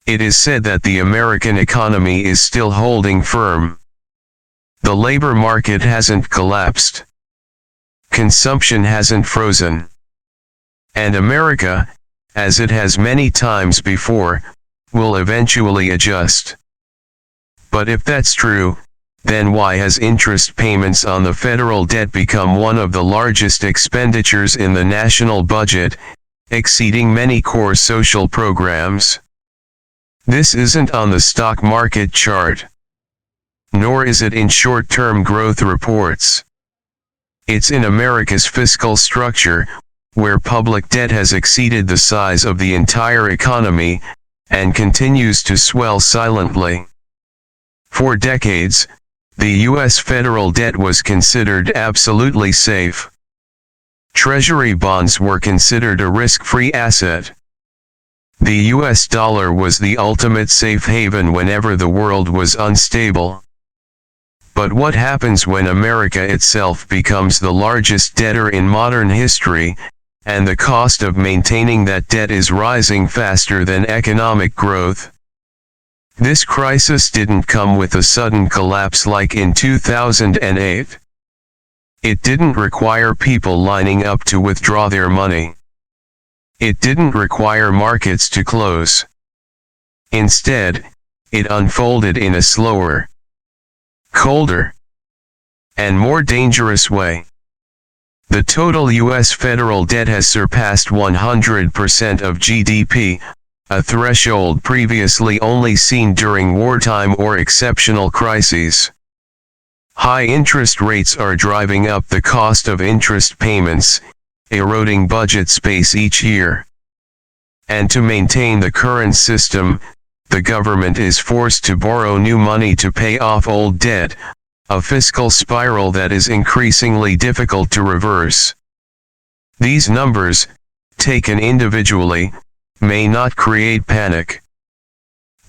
It is said that the American economy is still holding firm. The labor market hasn't collapsed. Consumption hasn't frozen. And America, as it has many times before, will eventually adjust. But if that's true, then why has interest payments on the federal debt become one of the largest expenditures in the national budget, exceeding many core social programs? This isn't on the stock market chart. Nor is it in short-term growth reports. It's in America's fiscal structure, where public debt has exceeded the size of the entire economy, and continues to swell silently. For decades, the U.S. federal debt was considered absolutely safe. Treasury bonds were considered a risk-free asset. The U.S. dollar was the ultimate safe haven whenever the world was unstable. But what happens when America itself becomes the largest debtor in modern history, and the cost of maintaining that debt is rising faster than economic growth? This crisis didn't come with a sudden collapse like in 2008. It didn't require people lining up to withdraw their money. It didn't require markets to close. Instead, it unfolded in a slower, colder, and more dangerous way. The total U.S. federal debt has surpassed 100% of GDP, a threshold previously only seen during wartime or exceptional crises. High interest rates are driving up the cost of interest payments, eroding budget space each year. And to maintain the current system, the government is forced to borrow new money to pay off old debt, a fiscal spiral that is increasingly difficult to reverse. These numbers, taken individually, may not create panic.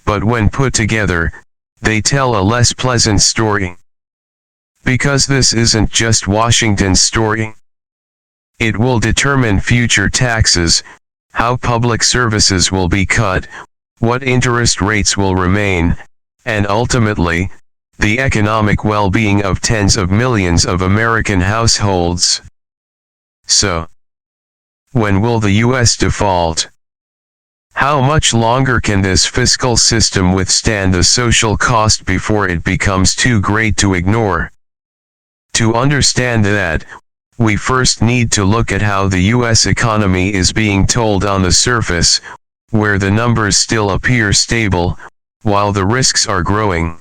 But when put together, they tell a less pleasant story. Because this isn't just Washington's story. It will determine future taxes, how public services will be cut, what interest rates will remain, and ultimately, the economic well-being of tens of millions of American households. So, when will the U.S. default? How much longer can this fiscal system withstand the social cost before it becomes too great to ignore? To understand that, we first need to look at how the U.S. economy is being told on the surface, where the numbers still appear stable, while the risks are growing.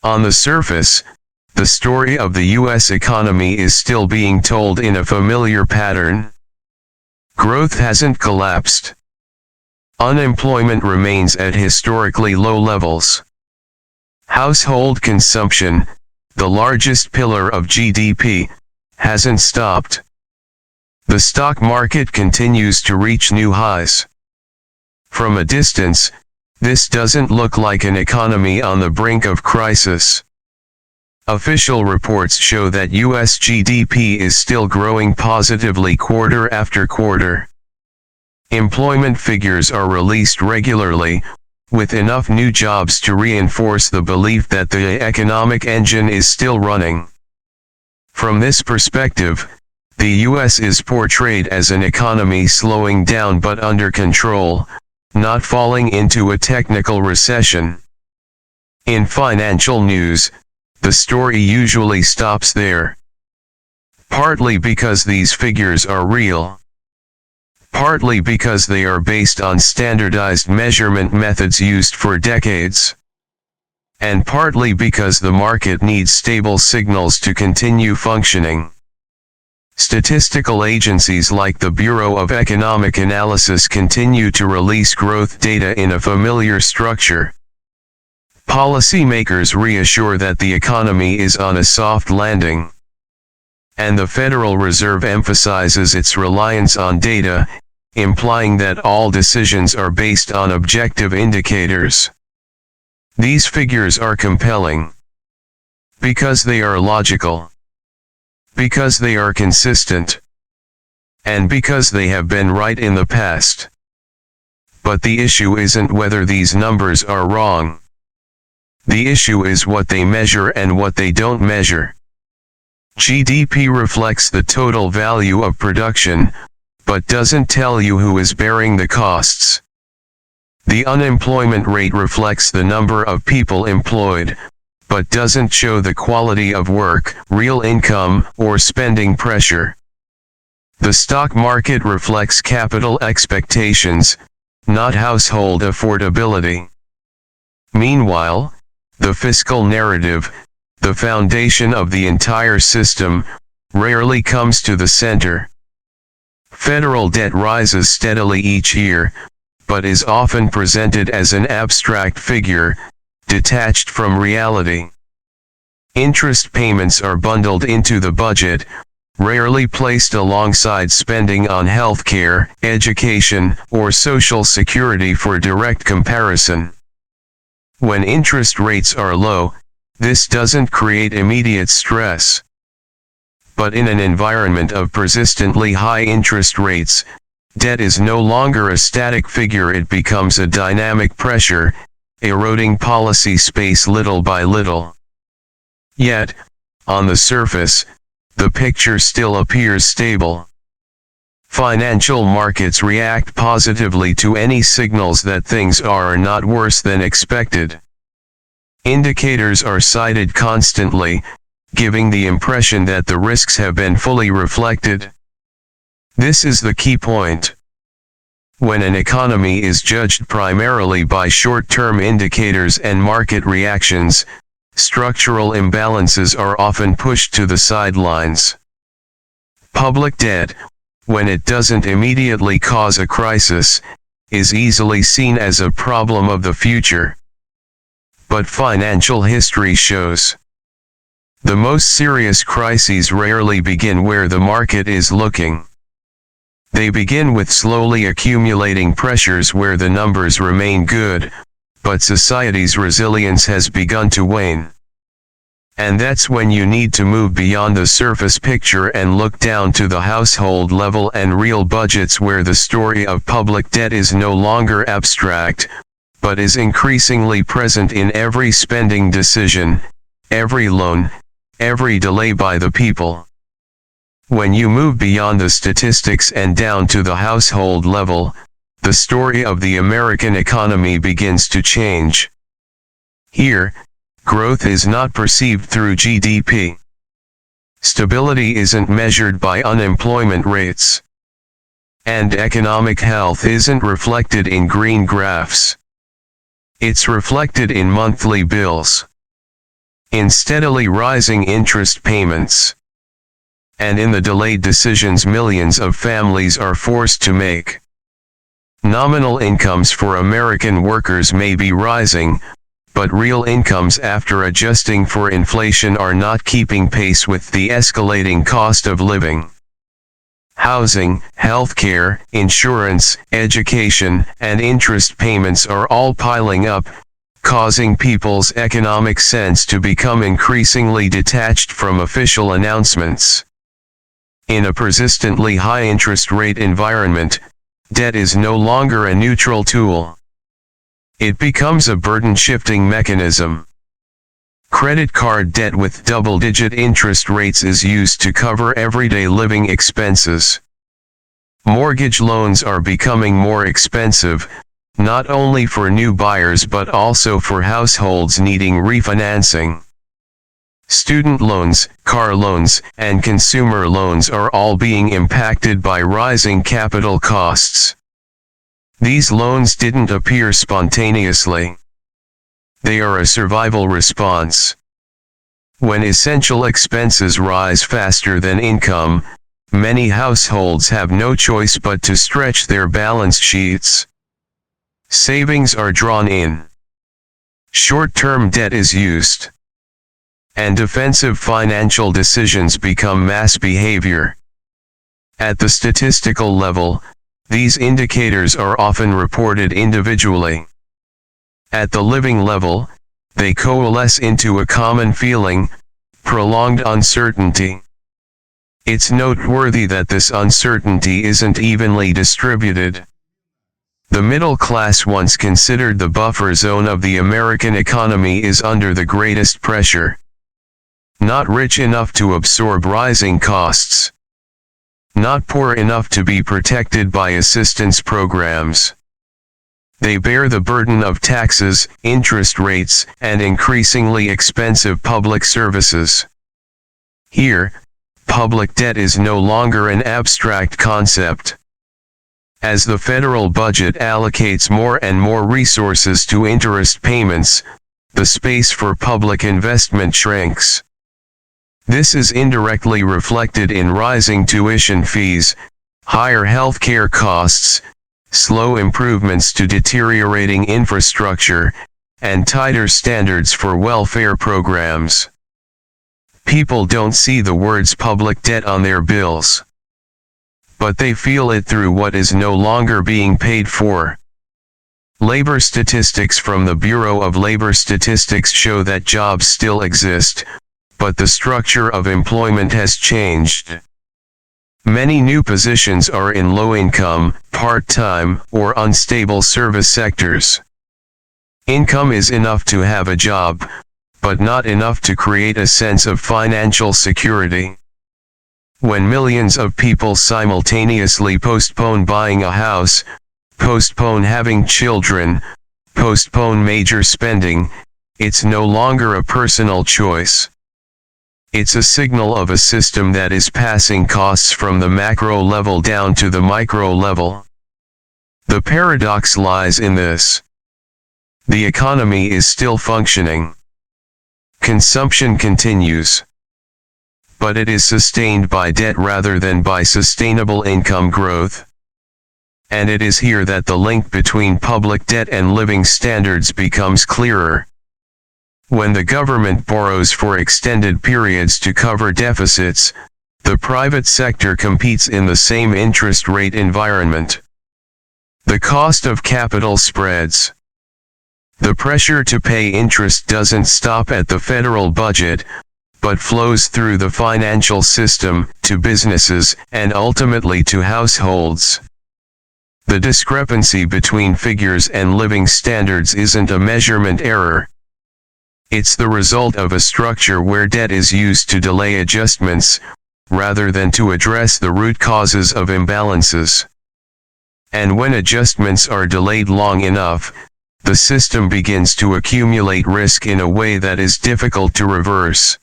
On the surface, the story of the U.S. economy is still being told in a familiar pattern. Growth hasn't collapsed. Unemployment remains at historically low levels. Household consumption, the largest pillar of GDP, hasn't stopped. The stock market continues to reach new highs. From a distance, this doesn't look like an economy on the brink of crisis. Official reports show that U.S. GDP is still growing positively quarter after quarter. Employment figures are released regularly, with enough new jobs to reinforce the belief that the economic engine is still running. From this perspective, the U.S. is portrayed as an economy slowing down but under control, not falling into a technical recession. In financial news, the story usually stops there. Partly because these figures are real. Partly because they are based on standardized measurement methods used for decades. And partly because the market needs stable signals to continue functioning. Statistical agencies like the Bureau of Economic Analysis continue to release growth data in a familiar structure. Policymakers reassure that the economy is on a soft landing. And the Federal Reserve emphasizes its reliance on data, implying that all decisions are based on objective indicators. These figures are compelling. Because they are logical. Because they are consistent. And because they have been right in the past. But the issue isn't whether these numbers are wrong. The issue is what they measure and what they don't measure. GDP reflects the total value of production, but doesn't tell you who is bearing the costs. The unemployment rate reflects the number of people employed, but doesn't show the quality of work, real income, or spending pressure. The stock market reflects capital expectations, not household affordability. Meanwhile, the fiscal narrative, the foundation of the entire system, rarely comes to the center. Federal debt rises steadily each year, but is often presented as an abstract figure, detached from reality. Interest payments are bundled into the budget, rarely placed alongside spending on healthcare, education, or social security for direct comparison. When interest rates are low, this doesn't create immediate stress. But in an environment of persistently high interest rates, debt is no longer a static figure, it becomes a dynamic pressure, eroding policy space little by little. Yet, on the surface, the picture still appears stable. Financial markets react positively to any signals that things are not worse than expected. Indicators are cited constantly, giving the impression that the risks have been fully reflected. This is the key point. When an economy is judged primarily by short-term indicators and market reactions, structural imbalances are often pushed to the sidelines. Public debt, when it doesn't immediately cause a crisis, is easily seen as a problem of the future. But financial history shows the most serious crises rarely begin where the market is looking. They begin with slowly accumulating pressures where the numbers remain good, but society's resilience has begun to wane. And that's when you need to move beyond the surface picture and look down to the household level and real budgets, where the story of public debt is no longer abstract, but is increasingly present in every spending decision, every loan, every delay by the people. When you move beyond the statistics and down to the household level, the story of the American economy begins to change. Here, growth is not perceived through GDP. Stability isn't measured by unemployment rates. And economic health isn't reflected in green graphs. It's reflected in monthly bills, in steadily rising interest payments, and in the delayed decisions millions of families are forced to make. Nominal incomes for American workers may be rising, but real incomes after adjusting for inflation are not keeping pace with the escalating cost of living. Housing, healthcare, insurance, education, and interest payments are all piling up, causing people's economic sense to become increasingly detached from official announcements. In a persistently high interest rate environment, debt is no longer a neutral tool. It becomes a burden-shifting mechanism. Credit card debt with double-digit interest rates is used to cover everyday living expenses. Mortgage loans are becoming more expensive, not only for new buyers but also for households needing refinancing. Student loans, car loans, and consumer loans are all being impacted by rising capital costs. These loans didn't appear spontaneously. They are a survival response. When essential expenses rise faster than income, many households have no choice but to stretch their balance sheets. Savings are drawn in. Short-term debt is used. And defensive financial decisions become mass behavior. At the statistical level, these indicators are often reported individually. At the living level, they coalesce into a common feeling: prolonged uncertainty. It's noteworthy that this uncertainty isn't evenly distributed. The middle class, once considered the buffer zone of the American economy, is under the greatest pressure. Not rich enough to absorb rising costs. Not poor enough to be protected by assistance programs. They bear the burden of taxes, interest rates, and increasingly expensive public services. Here, public debt is no longer an abstract concept. As the federal budget allocates more and more resources to interest payments, the space for public investment shrinks. This is indirectly reflected in rising tuition fees, higher healthcare costs, slow improvements to deteriorating infrastructure, and tighter standards for welfare programs. People don't see the words public debt on their bills, but they feel it through what is no longer being paid for. Labor statistics from the Bureau of Labor Statistics show that jobs still exist, but the structure of employment has changed. Many new positions are in low-income, part-time, or unstable service sectors. Income is enough to have a job, but not enough to create a sense of financial security. When millions of people simultaneously postpone buying a house, postpone having children, postpone major spending, it's no longer a personal choice. It's a signal of a system that is passing costs from the macro level down to the micro level. The paradox lies in this. The economy is still functioning. Consumption continues. But it is sustained by debt rather than by sustainable income growth. And it is here that the link between public debt and living standards becomes clearer. When the government borrows for extended periods to cover deficits, the private sector competes in the same interest rate environment. The cost of capital spreads. The pressure to pay interest doesn't stop at the federal budget, but flows through the financial system, to businesses, and ultimately to households. The discrepancy between figures and living standards isn't a measurement error. It's the result of a structure where debt is used to delay adjustments, rather than to address the root causes of imbalances. And when adjustments are delayed long enough, the system begins to accumulate risk in a way that is difficult to reverse.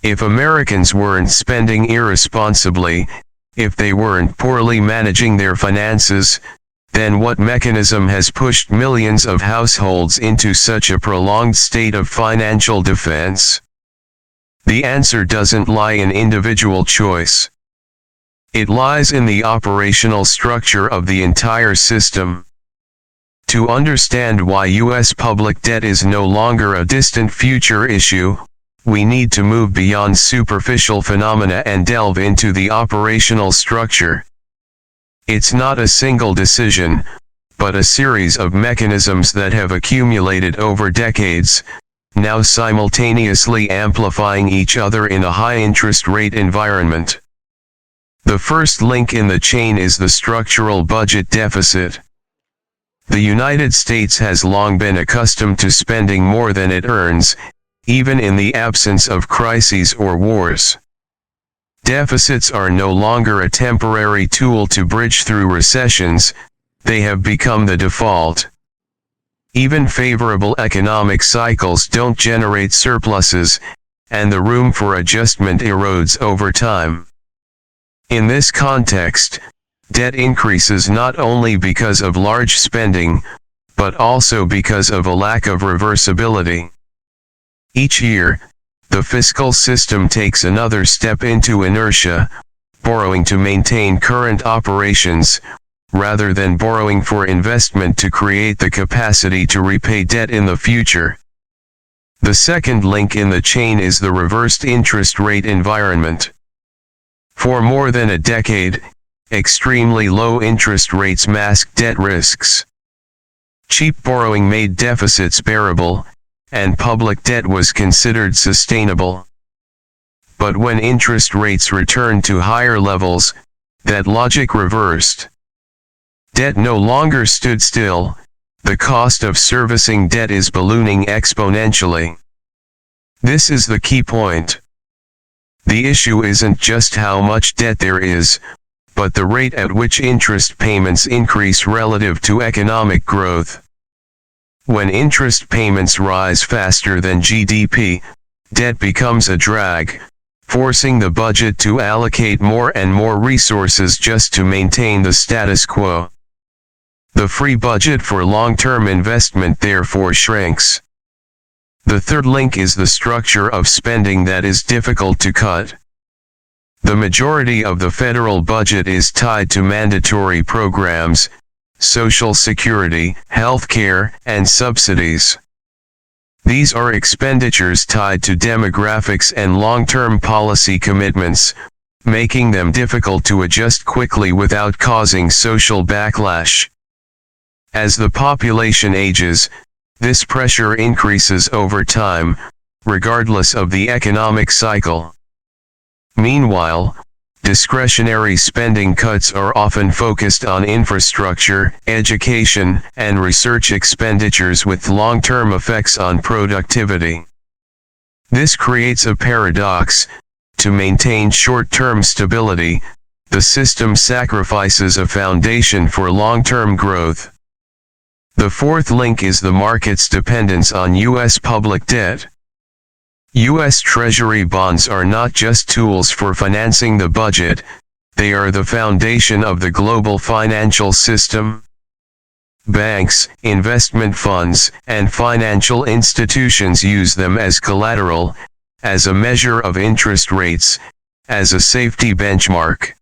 If Americans weren't spending irresponsibly, if they weren't poorly managing their finances, then what mechanism has pushed millions of households into such a prolonged state of financial defense? The answer doesn't lie in individual choice. It lies in the operational structure of the entire system. To understand why U.S. public debt is no longer a distant future issue, we need to move beyond superficial phenomena and delve into the operational structure. It's not a single decision, but a series of mechanisms that have accumulated over decades, now simultaneously amplifying each other in a high-interest rate environment. The first link in the chain is the structural budget deficit. The United States has long been accustomed to spending more than it earns, even in the absence of crises or wars. Deficits are no longer a temporary tool to bridge through recessions, they have become the default. Even favorable economic cycles don't generate surpluses, and the room for adjustment erodes over time. In this context, debt increases not only because of large spending, but also because of a lack of reversibility. Each year, the fiscal system takes another step into inertia, borrowing to maintain current operations, rather than borrowing for investment to create the capacity to repay debt in the future. The second link in the chain is the reversed interest rate environment. For more than a decade, extremely low interest rates masked debt risks. Cheap borrowing made deficits bearable, and public debt was considered sustainable. But when interest rates returned to higher levels, that logic reversed. Debt no longer stood still, the cost of servicing debt is ballooning exponentially. This is the key point. The issue isn't just how much debt there is, but the rate at which interest payments increase relative to economic growth. When interest payments rise faster than GDP, debt becomes a drag, forcing the budget to allocate more and more resources just to maintain the status quo. The free budget for long-term investment therefore shrinks. The third link is the structure of spending that is difficult to cut. The majority of the federal budget is tied to mandatory programs, Social Security, healthcare, and subsidies. These are expenditures tied to demographics and long-term policy commitments, making them difficult to adjust quickly without causing social backlash. As the population ages, this pressure increases over time, regardless of the economic cycle. Meanwhile, discretionary spending cuts are often focused on infrastructure, education, and research expenditures with long-term effects on productivity. This creates a paradox. To maintain short-term stability, the system sacrifices a foundation for long-term growth. The fourth link is the market's dependence on U.S. public debt. U.S. Treasury bonds are not just tools for financing the budget, they are the foundation of the global financial system. Banks, investment funds, and financial institutions use them as collateral, as a measure of interest rates, as a safety benchmark.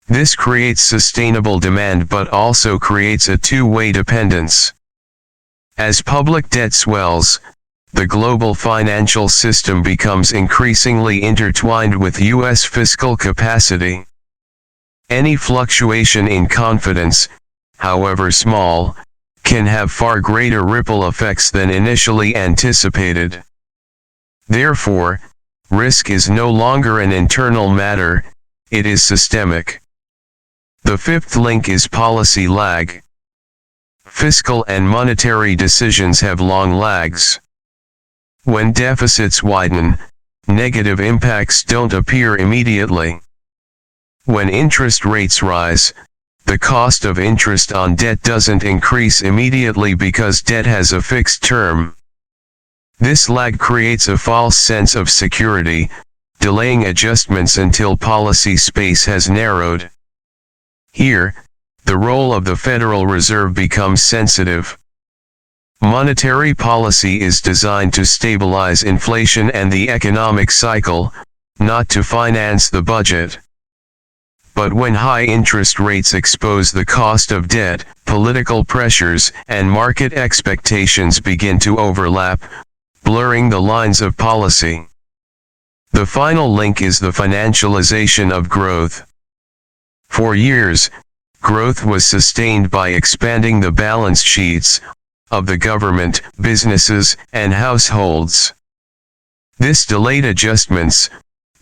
This creates sustainable demand but also creates a two-way dependence. As public debt swells, the global financial system becomes increasingly intertwined with U.S. fiscal capacity. Any fluctuation in confidence, however small, can have far greater ripple effects than initially anticipated. Therefore, risk is no longer an internal matter, it is systemic. The fifth link is policy lag. Fiscal and monetary decisions have long lags. When deficits widen, negative impacts don't appear immediately. When interest rates rise, the cost of interest on debt doesn't increase immediately because debt has a fixed term. This lag creates a false sense of security, delaying adjustments until policy space has narrowed. Here, the role of the Federal Reserve becomes sensitive. Monetary policy is designed to stabilize inflation and the economic cycle, not to finance the budget. But when high interest rates expose the cost of debt, political pressures and market expectations begin to overlap, blurring the lines of policy. The final link is the financialization of growth. For years, growth was sustained by expanding the balance sheets of the government, businesses, and households. This delayed adjustments,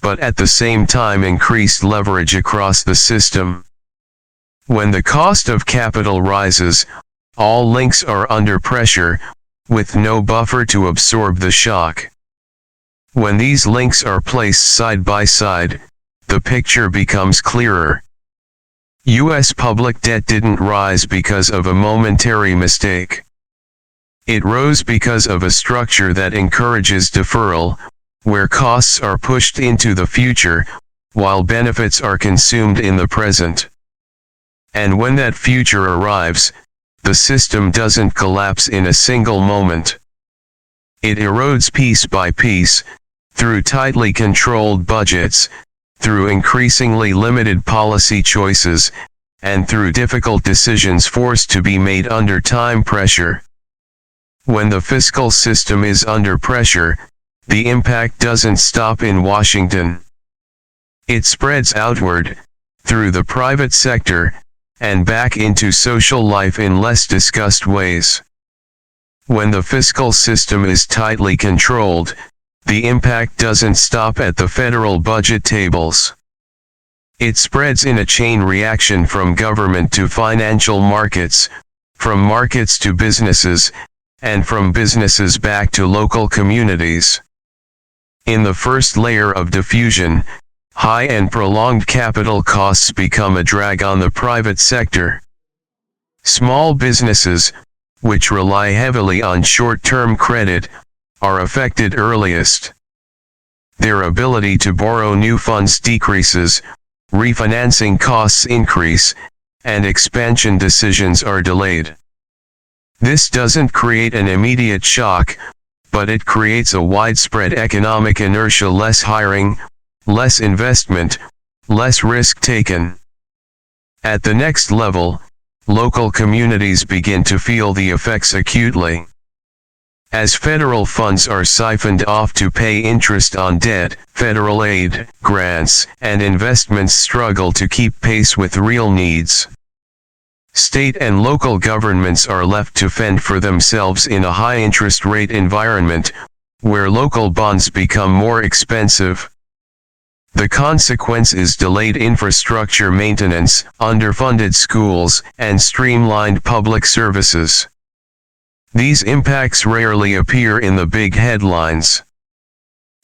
but at the same time increased leverage across the system. When the cost of capital rises, all links are under pressure, with no buffer to absorb the shock. When these links are placed side by side, the picture becomes clearer. U.S. public debt didn't rise because of a momentary mistake. It rose because of a structure that encourages deferral, where costs are pushed into the future, while benefits are consumed in the present. And when that future arrives, the system doesn't collapse in a single moment. It erodes piece by piece, through tightly controlled budgets, through increasingly limited policy choices, and through difficult decisions forced to be made under time pressure. When the fiscal system is under pressure, the impact doesn't stop in Washington. It spreads outward, through the private sector, and back into social life in less discussed ways. When the fiscal system is tightly controlled, the impact doesn't stop at the federal budget tables. It spreads in a chain reaction from government to financial markets, from markets to businesses, and from businesses back to local communities. In the first layer of diffusion, high and prolonged capital costs become a drag on the private sector. Small businesses, which rely heavily on short-term credit, are affected earliest. Their ability to borrow new funds decreases, refinancing costs increase, and expansion decisions are delayed. This doesn't create an immediate shock, but it creates a widespread economic inertia: less hiring, less investment, less risk taken. At the next level, local communities begin to feel the effects acutely. As federal funds are siphoned off to pay interest on debt, federal aid, grants, and investments struggle to keep pace with real needs. State and local governments are left to fend for themselves in a high interest rate environment, where local bonds become more expensive. The consequence is delayed infrastructure maintenance, underfunded schools, and streamlined public services. These impacts rarely appear in the big headlines.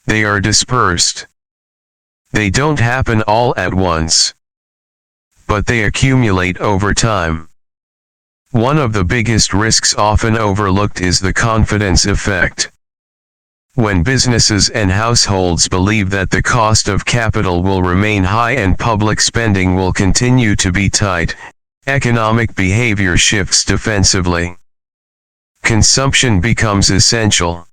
They are dispersed. They don't happen all at once, but they accumulate over time. One of the biggest risks often overlooked is the confidence effect. When businesses and households believe that the cost of capital will remain high and public spending will continue to be tight, economic behavior shifts defensively. Consumption becomes essential.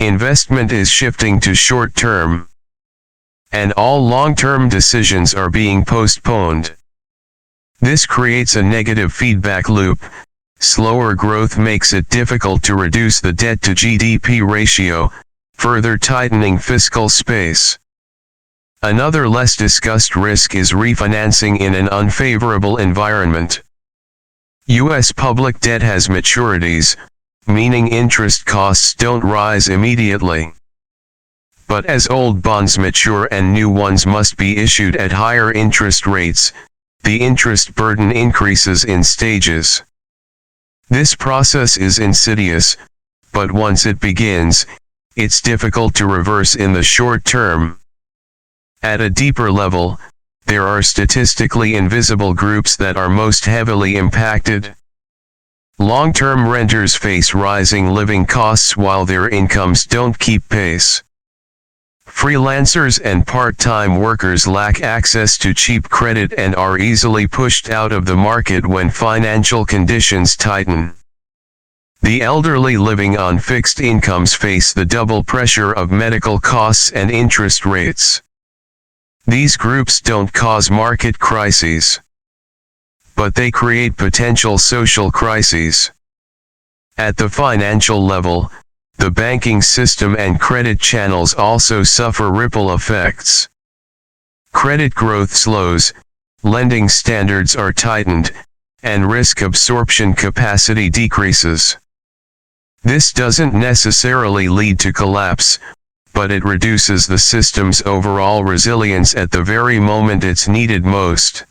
Investment is shifting to short-term, and all long-term decisions are being postponed. This creates a negative feedback loop. Slower growth makes it difficult to reduce the debt-to-GDP ratio, further tightening fiscal space. Another less discussed risk is refinancing in an unfavorable environment. U.S. public debt has maturities, meaning interest costs don't rise immediately. But as old bonds mature and new ones must be issued at higher interest rates, the interest burden increases in stages. This process is insidious, but once it begins, it's difficult to reverse in the short term. At a deeper level, there are statistically invisible groups that are most heavily impacted. Long-term renters face rising living costs while their incomes don't keep pace. Freelancers and part-time workers lack access to cheap credit and are easily pushed out of the market when financial conditions tighten. The elderly living on fixed incomes face the double pressure of medical costs and interest rates. These groups don't cause market crises, but they create potential social crises. At the financial level, the banking system and credit channels also suffer ripple effects. Credit growth slows, lending standards are tightened, and risk absorption capacity decreases. This doesn't necessarily lead to collapse, but it reduces the system's overall resilience at the very moment it's needed most.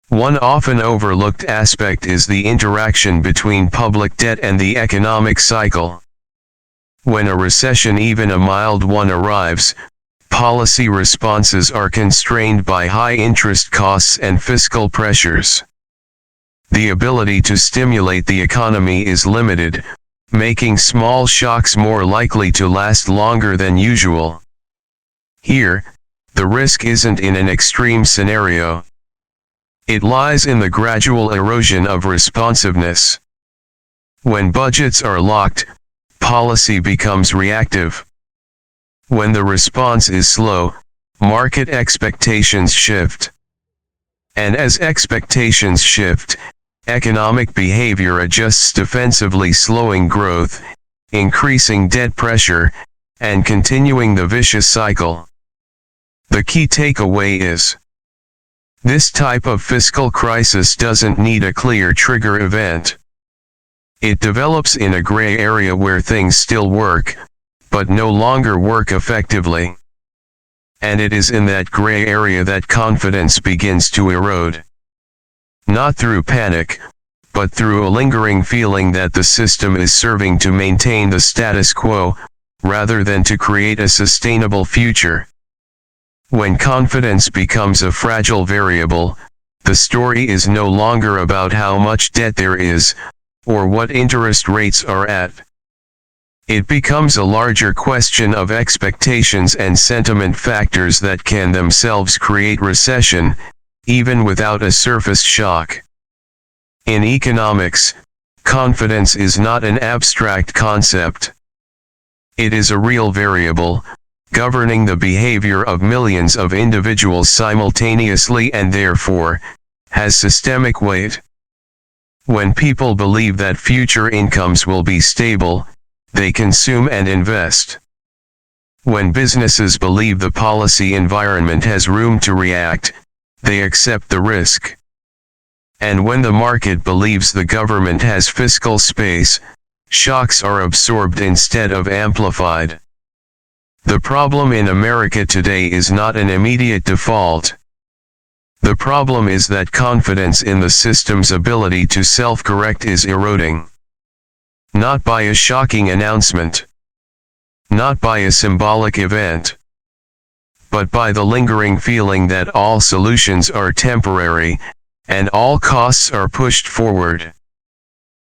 One often overlooked aspect is the interaction between public debt and the economic cycle. When a recession, even a mild one, arrives, policy responses are constrained by high interest costs and fiscal pressures. The ability to stimulate the economy is limited, making small shocks more likely to last longer than usual. Here, the risk isn't in an extreme scenario. It lies in the gradual erosion of responsiveness. When budgets are locked, policy becomes reactive. When the response is slow, market expectations shift. And as expectations shift, economic behavior adjusts defensively, slowing growth, increasing debt pressure, and continuing the vicious cycle. The key takeaway is: this type of fiscal crisis doesn't need a clear trigger event. It develops in a gray area where things still work, but no longer work effectively. And it is in that gray area that confidence begins to erode. Not through panic, but through a lingering feeling that the system is serving to maintain the status quo, rather than to create a sustainable future. When confidence becomes a fragile variable, the story is no longer about how much debt there is, or what interest rates are at. It becomes a larger question of expectations and sentiment factors that can themselves create recession, even without a surface shock. In economics, confidence is not an abstract concept. It is a real variable, governing the behavior of millions of individuals simultaneously and therefore, has systemic weight. When people believe that future incomes will be stable, they consume and invest. When businesses believe the policy environment has room to react, they accept the risk. And when the market believes the government has fiscal space, shocks are absorbed instead of amplified. The problem in America today is not an immediate default. The problem is that confidence in the system's ability to self-correct is eroding. Not by a shocking announcement. Not by a symbolic event. But by the lingering feeling that all solutions are temporary, and all costs are pushed forward.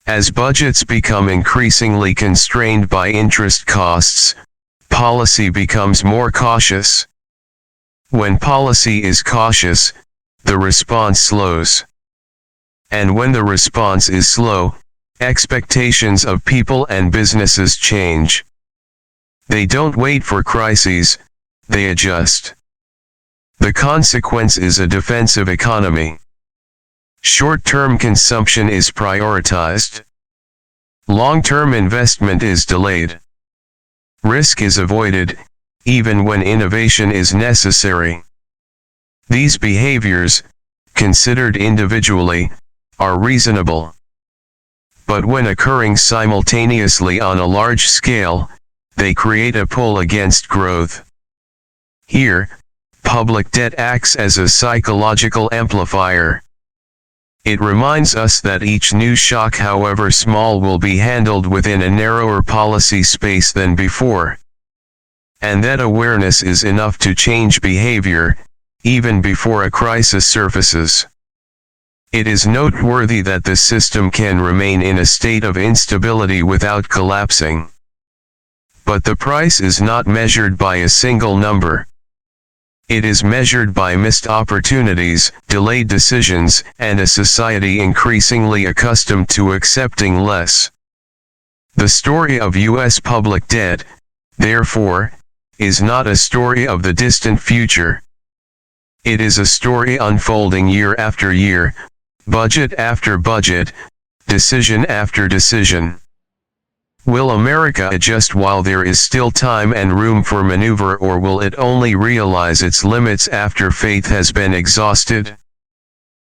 As budgets become increasingly constrained by interest costs, policy becomes more cautious. When policy is cautious, the response slows. And when the response is slow, expectations of people and businesses change. They don't wait for crises, they adjust. The consequence is a defensive economy. Short-term consumption is prioritized. Long-term investment is delayed. Risk is avoided, even when innovation is necessary. These behaviors, considered individually, are reasonable. But when occurring simultaneously on a large scale, they create a pull against growth. Here, public debt acts as a psychological amplifier. It reminds us that each new shock, however small, will be handled within a narrower policy space than before. And that awareness is enough to change behavior, even before a crisis surfaces. It is noteworthy that the system can remain in a state of instability without collapsing. But the price is not measured by a single number. It is measured by missed opportunities, delayed decisions, and a society increasingly accustomed to accepting less. The story of U.S. public debt, therefore, is not a story of the distant future. It is a story unfolding year after year, budget after budget, decision after decision. Will America adjust while there is still time and room for maneuver, or will it only realize its limits after faith has been exhausted?